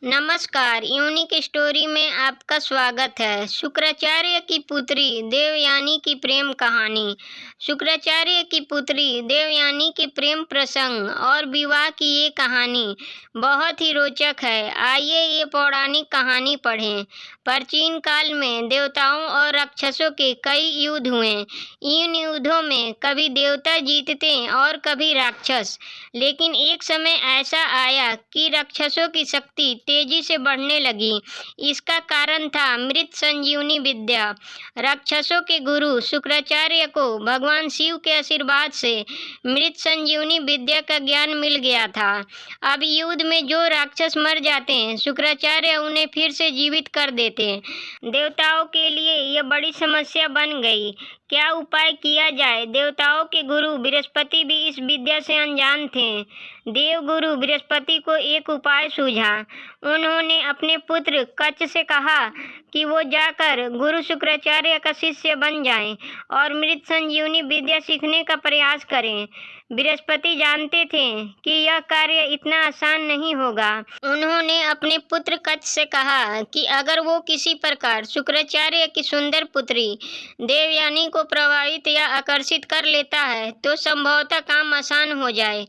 नमस्कार, unique story में आपका स्वागत है। शुक्राचार्य की पुत्री देवयानी की प्रेम कहानी। शुक्राचार्य की पुत्री देवयानी के प्रेम प्रसंग और विवाह की ये कहानी बहुत ही रोचक है। आइए ये पौराणिक कहानी पढ़ें। प्राचीन काल में देवताओं और राक्षसों के कई युद्ध हुए। इन युद्धों में कभी देवता जीतते और कभी राक्षस। लेकिन एक समय ऐसा आया कि राक्षसों की शक्ति तेजी से बढ़ने लगी। इसका कारण था मृत संजीवनी विद्या। राक्षसों के गुरु शुक्राचार्य को भगवान शिव के आशीर्वाद से मृत संजीवनी विद्या का ज्ञान मिल गया था। अब युद्ध में जो राक्षस मर जाते हैं, शुक्राचार्य उन्हें फिर से जीवित कर देते। देवताओं के लिए यह बड़ी समस्या बन गई। क्या उपाय किया जाए? देवताओं के गुरु बृहस्पति भी इस विद्या से अनजान थे। देवगुरु बृहस्पति को एक उपाय सूझा। उन्होंने अपने पुत्र कच्छ से कहा कि वो जाकर गुरु शुक्राचार्य का शिष्य बन जाएं और मृत संजीवनी विद्या सीखने का प्रयास करें। बृहस्पति जानते थे कि यह कार्य इतना आसान नहीं होगा। उन्होंने अपने पुत्र कच्छ से कहा कि अगर वो किसी प्रकार शुक्राचार्य की सुंदर पुत्री देवयानी को प्रभावित या आकर्षित कर लेता है तो संभवतः काम आसान हो जाए।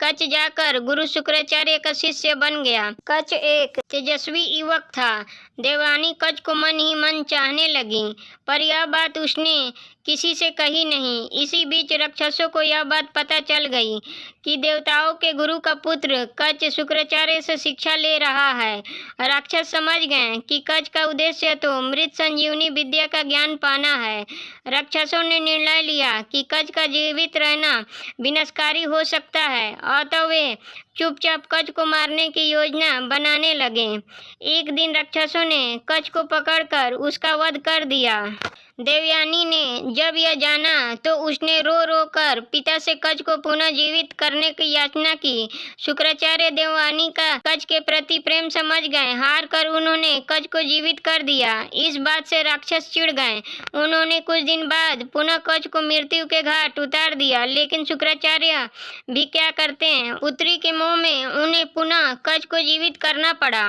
कच्छ जाकर गुरु शुक्राचार्य का शिष्य बन गया। कच्छ एक तेजस्वी युवक था। देवयानी कच्छ को मन ही मन चाहने लगी, पर यह बात उसने किसी से कही नहीं। इसी बीच राक्षसों को यह बात पता चल गई कि देवताओं के गुरु का पुत्र कच्छ शुक्राचार्य से शिक्षा ले रहा है। राक्षस समझ गए कि कच्छ का उद्देश्य तो मृत संजीवनी विद्या का ज्ञान पाना है। राक्षसों ने निर्णय लिया कि कच्छ का जीवित रहना विनाशकारी हो सकता है, अतः वे चुपचाप कच्छ को मारने की योजना बनाने लगे। एक दिन राक्षसों ने कच्छ को पकड़कर उसका वध कर दिया। देवयानी ने जब यह जाना तो उसने रो रो कर पिता से कच्छ को पुनः जीवित करने की याचना की। शुक्राचार्य देवयानी का कच्छ के प्रति प्रेम समझ गए। हार कर उन्होंने कच्छ को जीवित कर दिया। इस बात से राक्षस चिढ़ गए। उन्होंने कुछ दिन बाद पुनः कच्छ को मृत्यु के घाट उतार दिया। लेकिन शुक्राचार्य भी क्या करते हैं, पुत्री के मोह में उन्हें पुनः कच्छ को जीवित करना पड़ा।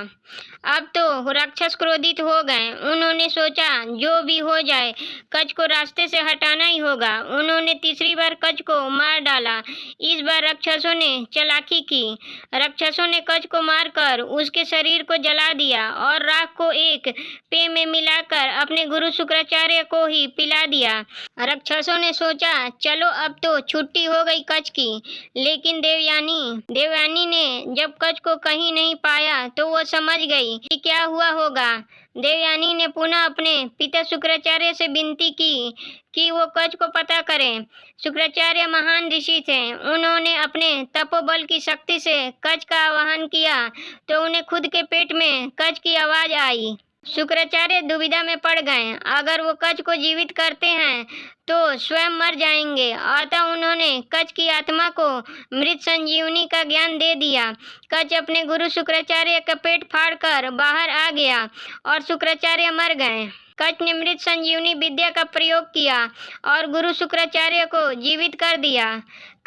अब तो राक्षस क्रोधित हो गए। उन्होंने सोचा जो भी हो जाए कच्छ को रास्ते से हटाना ही होगा। उन्होंने तीसरी बार कच्छ को मार डाला। इस बार राक्षसों ने चालाकी की। राक्षसों ने कच्छ को मारकर उसके शरीर को जला दिया और राख को एक पेय में मिलाकर अपने गुरु शुक्राचार्य को ही पिला दिया। राक्षसों ने सोचा चलो अब तो छुट्टी हो गई कच्छ की। लेकिन देवयानी ने जब कच्छ को कहीं नहीं पाया तो वो समझ गई कि क्या हुआ होगा। देवयानी ने पुनः अपने पिता शुक्राचार्य से विनती की कि वो कच्छ को पता करें। शुक्राचार्य महान ऋषि थे। उन्होंने अपने तपोबल की शक्ति से कच्छ का आवाहन किया तो उन्हें खुद के पेट में कच्छ की आवाज आई। शुक्राचार्य दुविधा में पड़ गए। अगर वो कच्छ को जीवित करते हैं तो स्वयं मर जाएंगे, अतः उन्होंने कच्छ की आत्मा को मृत संजीवनी का ज्ञान दे दिया। कच्छ अपने गुरु शुक्राचार्य का पेट फाड़कर बाहर आ गया और शुक्राचार्य मर गए। कच्छ ने मृत संजीवनी विद्या का प्रयोग किया और गुरु शुक्राचार्य को जीवित कर दिया।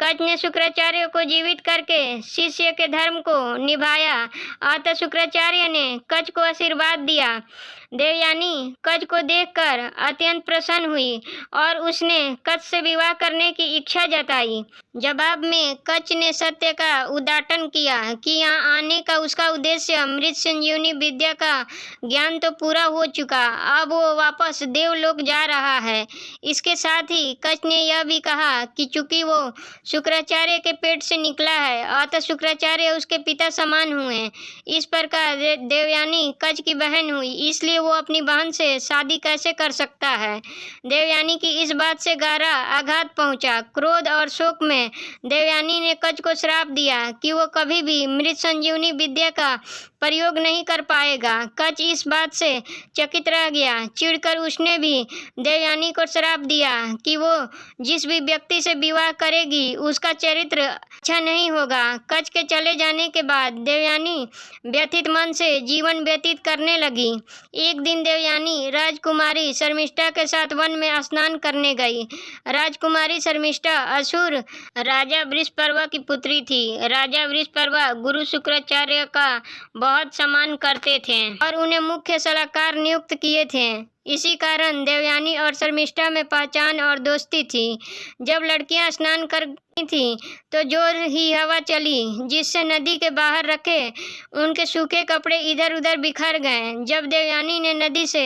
कच्छ ने शुक्राचार्य को जीवित करके शिष्य के धर्म को निभाया, अतः शुक्राचार्य ने कच्छ को आशीर्वाद दिया। देवयानी कच्छ को देखकर अत्यंत प्रसन्न हुई और उसने कच्छ से विवाह करने की इच्छा जताई। जवाब में कच्छ ने सत्य का उद्घाटन किया कि यहाँ आने का उसका उद्देश्य मृत संजीवनी विद्या का ज्ञान तो पूरा हो चुका, अब वो वापस देवलोक जा रहा है। इसके साथ ही कच्छ ने यह भी कहा कि चूंकि वो शुक्राचार्य के पेट से निकला है, अतः शुक्राचार्य उसके पिता समान हुए। इस प्रकार देवयानी कच्छ की बहन हुई, इसलिए वो अपनी बहन से शादी कैसे कर सकता है। देवयानी की इस बात से गहरा आघात पहुंचा। क्रोध और शोक में देवयानी ने कच्छ को श्राप दिया कि वो कभी भी मृत संजीवनी विद्या का प्रयोग नहीं कर पाएगा। कच्छ इस बात से चकित रह गया। चिढ़कर उसने भी देवयानी को श्राप दिया कि वो जिस भी व्यक्ति से विवाह करेगी उसका चरित्र अच्छा नहीं होगा। कच्छ के चले जाने के बाद देवयानी व्यथित मन से जीवन व्यतीत करने लगी। एक दिन देवयानी राजकुमारी शर्मिष्ठा के साथ वन में स्नान करने गई। राजकुमारी शर्मिष्ठा असुर राजा वृषपर्वा की पुत्री थी। राजा वृषपर्वा गुरु शुक्राचार्य का बहुत सम्मान करते थे और उन्हें मुख्य सलाहकार नियुक्त किए थे। इसी कारण देवयानी और शर्मिष्ठा में पहचान और दोस्ती थी। जब लड़कियां स्नान कर रही थी तो जोर ही हवा चली, जिससे नदी के बाहर रखे उनके सूखे कपड़े इधर उधर बिखर गए। जब देवयानी ने नदी से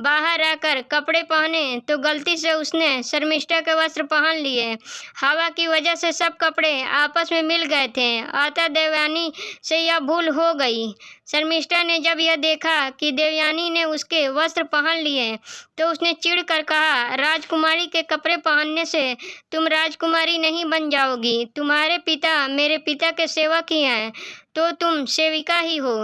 बाहर आकर कपड़े पहने तो गलती से उसने शर्मिष्ठा के वस्त्र पहन लिए। हवा की वजह से सब कपड़े आपस में मिल गए थे, अतः देवयानी से यह भूल हो गई। शर्मिष्ठा ने जब यह देखा कि देवयानी ने उसके वस्त्र पहन लिए तो उसने चिढ़ कर कहा, राजकुमारी के कपड़े पहनने से तुम राजकुमारी नहीं बन जाओगी। तुम्हारे पिता मेरे पिता के सेवक ही हैं, तो तुम सेविका ही हो।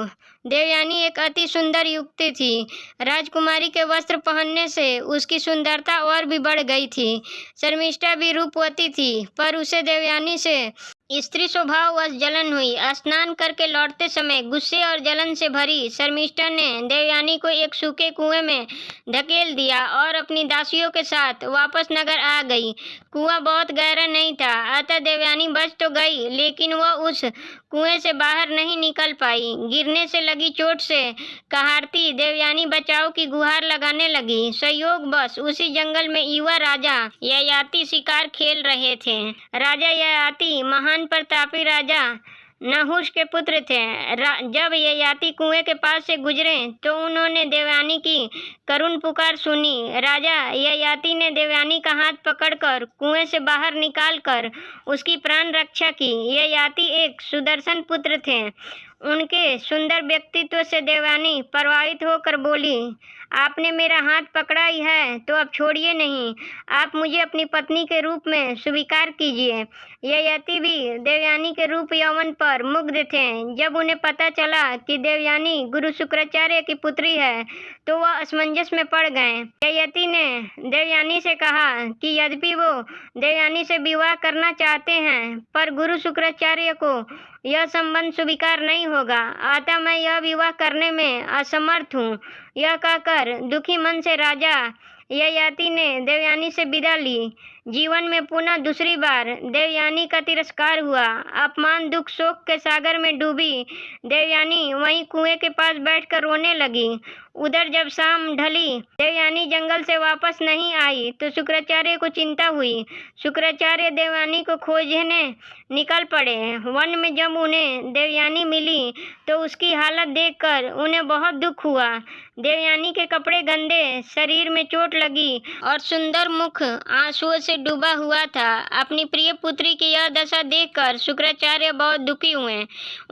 देवयानी एक अति सुंदर युवती थी। राजकुमारी के वस्त्र पहनने से उसकी सुंदरता और भी बढ़ गई थी। शर्मिष्ठा भी रूपवती थी, पर उसे देवयानी से स्त्री स्वभाववश जलन हुई। स्नान करके लौटते समय गुस्से और जलन से भरी शर्मिष्ठा ने देवयानी को एक सूखे कुएं में धकेल दिया और अपनी दासियों के साथ वापस नगर आ गई। कुआं बहुत गहरा नहीं था, अतः देवयानी बच तो गई, लेकिन वह उस कुएं से बाहर नहीं निकल पाई। गिरने से लगी चोट से कहारती देवयानी बचाव की गुहार लगाने लगी। संयोगवश उसी जंगल में युवा राजा ययाति शिकार खेल रहे थे। राजा ययाति महान प्रतापी राजा नहुष के पुत्र थे। जब ययाति कुएं के पास से गुजरे तो उन्होंने देवयानी की करुण पुकार सुनी। राजा ययाति ने देवयानी का हाथ पकड़कर कुएं से बाहर निकालकर उसकी प्राण रक्षा की। ययाति एक सुदर्शन पुत्र थे। उनके सुंदर व्यक्तित्व से देवयानी प्रभावित होकर बोली, आपने मेरा हाथ पकड़ा ही है तो अब छोड़िए नहीं, आप मुझे अपनी पत्नी के रूप में स्वीकार कीजिए। ययाति भी देवयानी के रूप यौवन पर मुग्ध थे। जब उन्हें पता चला कि देवयानी गुरु शुक्राचार्य की पुत्री है तो वह असमंजस में पड़ गए। ययाति ने देवयानी से कहा कि यद्यपि वो देवयानी से विवाह करना चाहते हैं, पर गुरु शुक्राचार्य को यह संबंध स्वीकार नहीं होगा, अतः मैं यह विवाह करने में असमर्थ हूँ। यह कहकर दुखी मन से राजा ययाति ने देवयानी से विदा ली। जीवन में पुनः दूसरी बार देवयानी का तिरस्कार हुआ। अपमान दुख शोक के सागर में डूबी देवयानी वहीं कुएं के पास बैठकर रोने लगी। उधर जब शाम ढली देवयानी जंगल से वापस नहीं आई तो शुक्राचार्य को चिंता हुई। शुक्राचार्य देवयानी को खोजने निकल पड़े। वन में जब उन्हें देवयानी मिली तो उसकी हालत देखकर उन्हें बहुत दुख हुआ। देवयानी के कपड़े गंदे, शरीर में चोट लगी और सुंदर मुख आंसुओं से डूबा हुआ था। अपनी प्रिय पुत्री की यह दशा देखकर शुक्राचार्य बहुत दुखी हुए।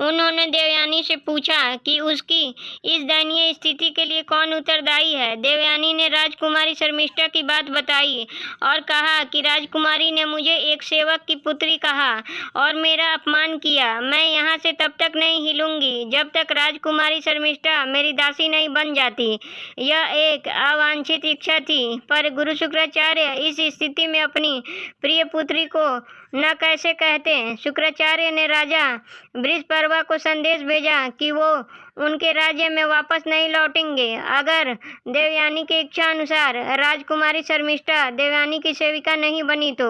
उन्होंने देवयानी से पूछा कि उसकी इस दयनीय स्थिति के लिए कौन उत्तरदायी है। देवयानी ने राजकुमारी शर्मिष्ठा की बात बताई और कहा कि राजकुमारी ने मुझे एक सेवक की पुत्री कहा और मेरा अपमान किया। मैं यहाँ से तब तक नहीं हिलूंगी जब तक राजकुमारी शर्मिष्ठा मेरी दासी नहीं बन जाती। यह एक अवांछित इच्छा थी, पर गुरु शुक्राचार्य इस स्थिति में अपनी प्रिय पुत्री को न कैसे कहते। शुक्राचार्य ने राजा बृहस्पति को संदेश भेजा कि वो उनके राज्य में वापस नहीं लौटेंगे अगर देवयानी की इच्छा अनुसार राजकुमारी शर्मिष्ठा देवयानी की सेविका नहीं बनी तो।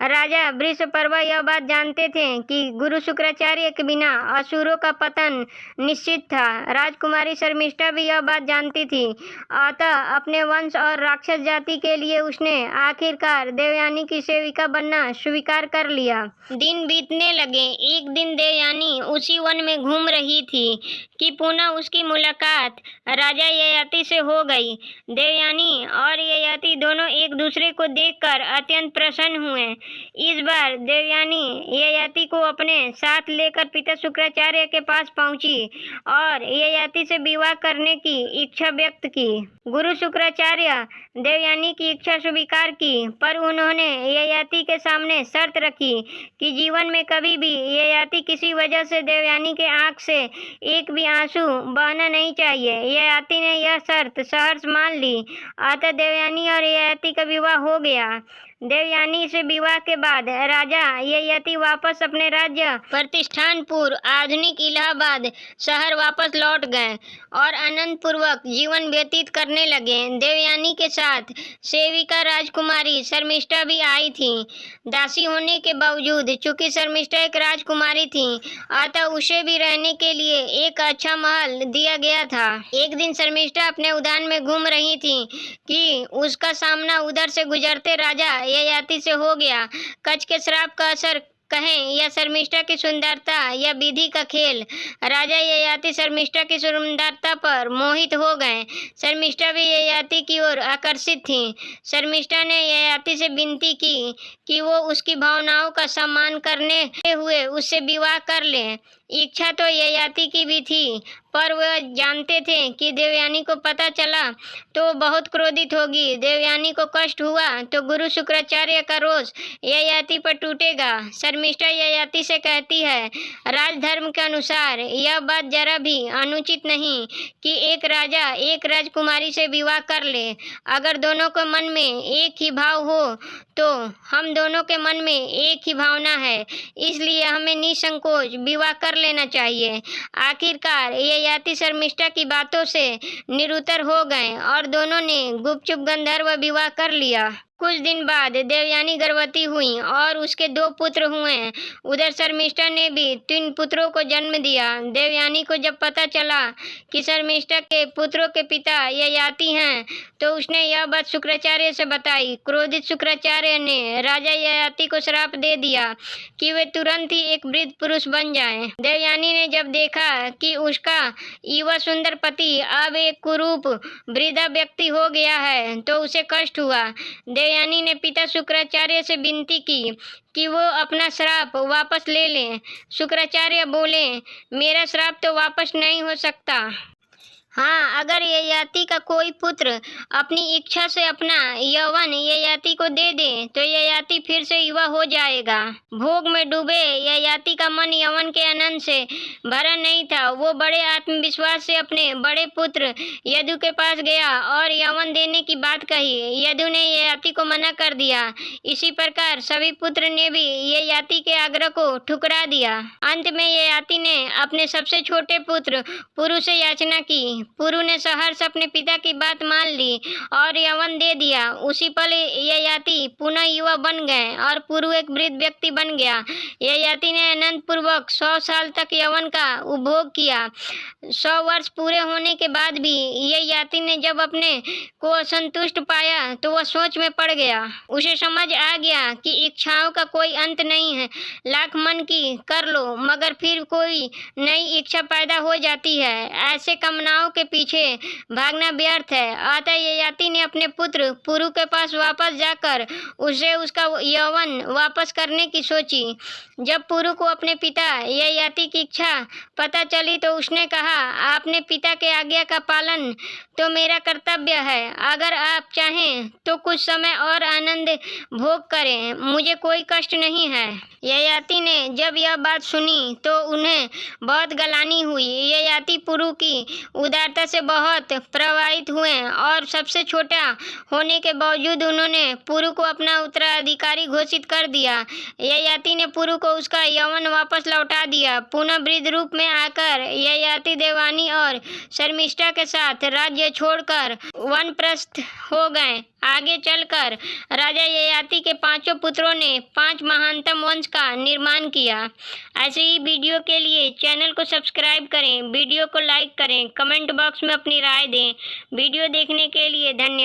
राजा बृहस्पति यह बात जानते थे कि गुरु शुक्राचार्य के बिना असुरों का पतन निश्चित था। राजकुमारी शर्मिष्ठा भी यह बात जानती थी, अतः अपने वंश और राक्षस जाति के लिए उसने आखिरकार देवयानी की सेविका बनना स्वीकार कर लिया। दिन बीतने लगे। एक दिन देवयानी उसी वन में घूम रही थी कि पुनः उसकी मुलाकात राजा ययाति से हो गई। देवयानी और ययाति दोनों एक दूसरे को देखकर अत्यंत प्रसन्न हुए। इस बार देवयानी ययाति को अपने साथ लेकर पिता शुक्राचार्य के पास पहुंची और ययाति से विवाह करने की इच्छा व्यक्त की। गुरु शुक्राचार्य देवयानी की इच्छा स्वीकार की, पर उन्होंने ययाति के सामने शर्त रखी कि जीवन में कभी भी ययाति किसी वजह से देवयानी के आंख से एक भी आंसू बहना नहीं चाहिए। ययाति ने यह शर्त सहर्ष मान ली, अतः देवयानी और ययाति का विवाह हो गया। देवयानी से विवाह के बाद राजा ययाति वापस अपने राज्य प्रतिष्ठानपुर आधुनिक इलाहाबाद शहर वापस लौट गए और आनंद पूर्वक जीवन व्यतीत करने लगे। देवयानी के साथ सेविका राजकुमारी शर्मिष्ठा भी आई थी। दासी होने के बावजूद चूंकि शर्मिष्ठा एक राजकुमारी थी, अतः उसे भी रहने के लिए एक अच्छा महल दिया गया था। एक दिन शर्मिष्ठा अपने उद्यान में घूम रही थी कि उसका सामना उधर से गुजरते राजा ययाति से हो गया। कच्छ के श्राप का असर कहें या शर्मिष्ठा की सुंदरता या विधि का खेल, राजा ययाति शर्मिष्ठा की सुंदरता पर मोहित हो गए। शर्मिष्ठा भी ययाति की ओर आकर्षित थी। शर्मिष्ठा ने ययाति से विनती की कि वो उसकी भावनाओं का सम्मान करने हुए उससे विवाह कर ले। इच्छा तो ययाति की भी थी, पर वह जानते थे कि देवयानी को पता चला तो बहुत क्रोधित होगी। देवयानी को कष्ट हुआ तो गुरु शुक्राचार्य का रोष ययाति पर टूटेगा। शर्मिष्ठा ययाति से कहती है, राजधर्म के अनुसार यह बात जरा भी अनुचित नहीं कि एक राजा एक राजकुमारी से विवाह कर ले। अगर दोनों के मन में एक ही भाव हो तो हम दोनों के मन में एक ही भावना है, इसलिए हमें निसंकोच विवाह कर लेना चाहिए। आखिरकार ययाति शर्मिष्ठा की बातों से निरुत्तर हो गए और दोनों ने गुपचुप गंधर्व विवाह कर लिया। कुछ दिन बाद देवयानी गर्भवती हुई और उसके 2 पुत्र हुए। उधर शर्मिष्ठा ने भी 3 पुत्रों को जन्म दिया। देवयानी को जब पता चला कि शर्मिष्ठा के पुत्रों के पिता ययाति हैं तो उसने यह बात शुक्राचार्य से बताई। क्रोधित शुक्राचार्य ने राजा ययाति को श्राप दे दिया कि वे तुरंत ही एक वृद्ध पुरुष बन जाएं। देवयानी ने जब देखा कि उसका युवा सुंदर पति अब एक कुरूप वृद्धा व्यक्ति हो गया है तो उसे कष्ट हुआ। देवयानी ने पिता शुक्राचार्य से विनती की कि वो अपना श्राप वापस ले लें। शुक्राचार्य बोले, मेरा श्राप तो वापस नहीं हो सकता। हाँ, अगर ययाति का कोई पुत्र अपनी इच्छा से अपना यौवन ययाति को दे दे तो ययाति फिर से युवा हो जाएगा। भोग में डूबे ययाति का मन यौवन के आनंद से भरा नहीं था। वो बड़े आत्मविश्वास से अपने बड़े पुत्र यदु के पास गया और यौवन देने की बात कही। यदु ने ययाति को मना कर दिया। इसी प्रकार सभी पुत्र ने भी ययाति के आग्रह को ठुकरा दिया। अंत में ययाति ने अपने सबसे छोटे पुत्र पुरु से याचना की। पुरु ने सहर्ष अपने पिता की बात मान ली और यौवन दे दिया। उसी पल ययाति पुनः युवा बन गए और पुरु एक वृद्ध व्यक्ति बन गया। ययाति ने आनंद पूर्वक 100 साल तक यौवन का उपभोग किया। 100 वर्ष पूरे होने के बाद भी ययाति ने जब अपने को असंतुष्ट पाया तो वह सोच में पड़ गया। उसे समझ आ गया कि इच्छाओं का कोई अंत नहीं है। लाख मन की कर लो मगर फिर कोई नई इच्छा पैदा हो जाती है। ऐसे कामनाओं के पीछे भागना व्यर्थ है। अतः ययाति ने अपने पुत्र पुरु के पास वापस जाकर उसे उसका यौवन वापस करने की सोची। जब पुरु को अपने पिता ययाति की इच्छा पता चली तो उसने कहा, आपने पिता के आज्ञा का पालन तो मेरा कर्तव्य है। अगर आप चाहें तो कुछ समय और आनंद भोग करें, मुझे कोई कष्ट नहीं है। ययाति ने जब यह बात सुनी तो उन्हें बहुत गलानी हुई। ययाति पुरु की उदारता से बहुत प्रभावित हुए और सबसे छोटा होने के बावजूद उन्होंने पुरु को अपना उत्तराधिकारी घोषित कर दिया। ययाति ने पुरु को उसका यौवन वापस लौटा दिया। पुनः वृद्ध रूप में आकर ययाति देवयानी और शर्मिष्ठा के साथ राज्य छोड़कर वनप्रस्थ हो गए। आगे चलकर राजा ययाति के 5 पुत्रों ने 5 महानतम वंश का निर्माण किया। ऐसे ही वीडियो के लिए चैनल को सब्सक्राइब करें, वीडियो को लाइक करें, कमेंट बॉक्स में अपनी राय दें। वीडियो देखने के लिए धन्यवाद।